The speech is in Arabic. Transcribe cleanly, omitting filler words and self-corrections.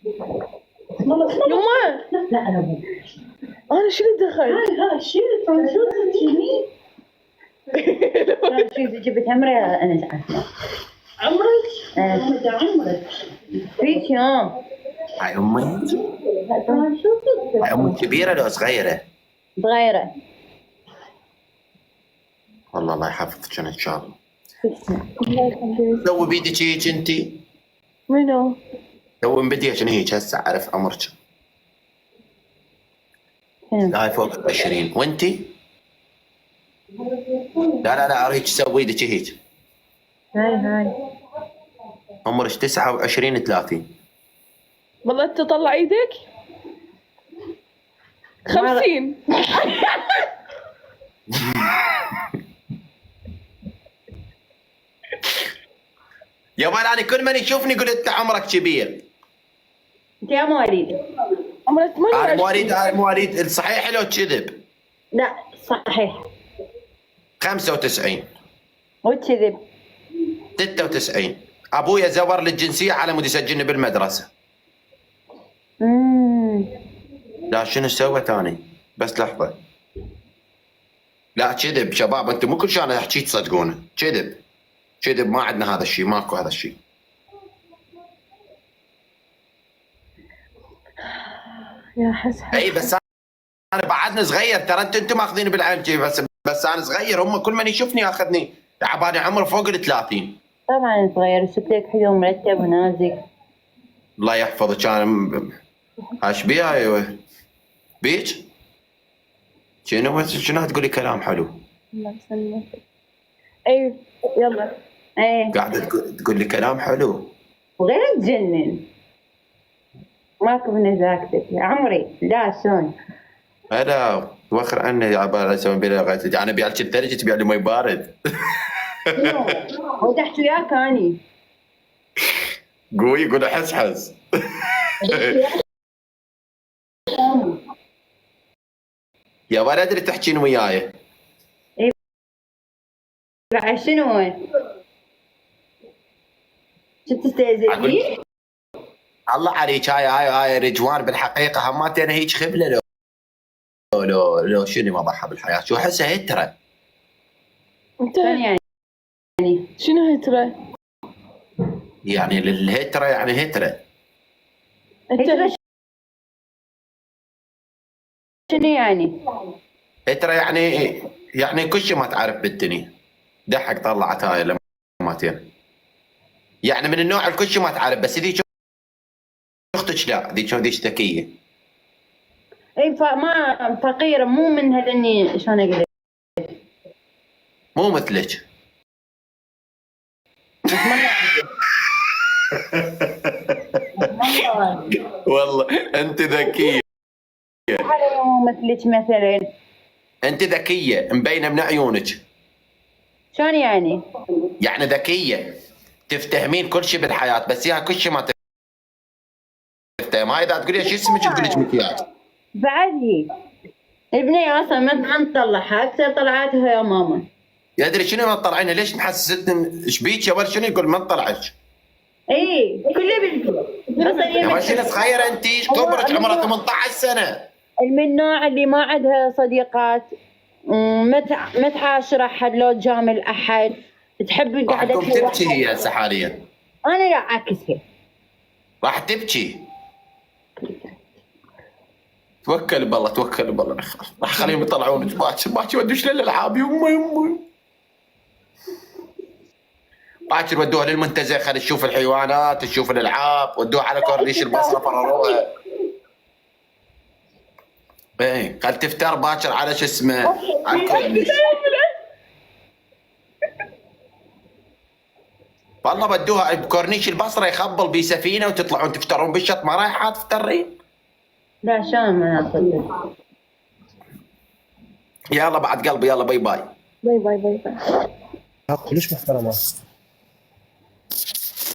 يما لا انا مو انا شنو دخل؟ هاي شيل الفرنسوس شيلي. لا شوفي جبت عمري انا زعلت. عمرك؟ متى عمرك؟ فيك يوم. هاي امي. هاي امي كبيره لو صغيره؟ صغيرة. والله الله يحفظك ان شاء الله. الله يخليك. سوي بيدك هيك انت. منو؟ سوي بديك هيك هسه اعرف عمرك. هاي فوق 20 وانت؟ لا اريد تسوي ايدك هيك. هاي عمرك 29 30. والله انت طلع ايدك 50. يا ولد انا كل من يشوفني يقول انت عمرك كبير. انت يا مواليد؟ عمرك 28. انا مواليد صحيح لو كذب؟ لا صحيح. 95. وكذب. 96. ابويا زور لي الجنسيه على مود يسجلني بالمدرسه. لا شنو سويت اني؟ بس لحظه. لا كذب شباب، انتم مو كل شيء انا احكي تصدقونه. كذب ما عندنا هذا الشيء، ماكو هذا الشيء. يا حسن. اي بس انا بعدني صغير ترى، انتم ماخذيني بالعين بس انا صغير، هم كل من يشوفني ياخذني عبالي عمر فوق ال 30. طبعا صغير شكلك حلو مرتب ونازك. الله يحفظك. انا ايش بيها ايوه بيك؟ شنو تقولي كلام حلو؟ الله يسلمك. اي يلا. ايه قاعده تقول لي كلام حلو وغير تجنن. ماكو بنزاكتك يا عمري. لا شلون؟ هلا وخر عني عبالي اسوي بلا غايتي. انا بيعلك الثلج تبيع لي مي بارد. وضحت وياك اني. قوي قول حس. يا ولد اللي تحكين وياي. بعد شنو؟ شو تستهزئ؟ الله عليك. هاي رجوان بالحقيقه هماتين هيك خبله لو شنو وضعها بالحياه. شو احسها هتره. انت يعني شنو هتره؟ يعني الهتره يعني هتره. انت شنو يعني؟ هتره يعني كل شيء ما تعرف بالدنيا. دحك طلعت هاي لماتين. يعني من النوع الكل شيء ما تعرف، بس ذيك اختك لا، ذيك ذكيه. اي ما فقيره، مو من هذني شلون اقول لك؟ مو مثلك. والله انت ذكيه. مو مثلك مثلا. انت ذكيه مبينه من عيونك. شلون يعني؟ يعني ذكيه تفتهمين كل شيء بالحياه، بس هي كل شيء ما تفتهم. هاي اذا تقولي شو اسمك تقول لك مكياج. بعد هي البنية اصلا ما نطلعها، اكثر طلعاتها يا ماما. يدري شنو ما تطلعينها؟ ليش محسستني ايش بيك يا ولد؟ شنو يقول ما تطلعك؟ اي كله بالبنت. يا ولد شنو صغيره انت؟ كبرك عمرها 18 سنه. من النوع اللي ما عندها صديقات، ما تعاشر احد، لو تجامل احد، تحب قعدتها. راح تبكي هي هسه حاليا. انا لا عكسها. راح تبكي. توكل بالله توكل بالله. راح خليهم يطلعونك باكر ودوش للالعاب. يمي باكر ودوها للمنتزه، خلي تشوف الحيوانات تشوف الالعاب. ودوها على كورنيش البصره فرروها. ايه خل تفتر باكر على شو اسمه على الكورنيش. والله بدوها بكورنيش البصره يخبل بسفينه وتطلعون تفترون بالشط. ما رايحه تفترين؟ لا شلون ما اصدق. يلا بعد قلبي يلا باي باي. باي باي باي باي. كلش محترمه.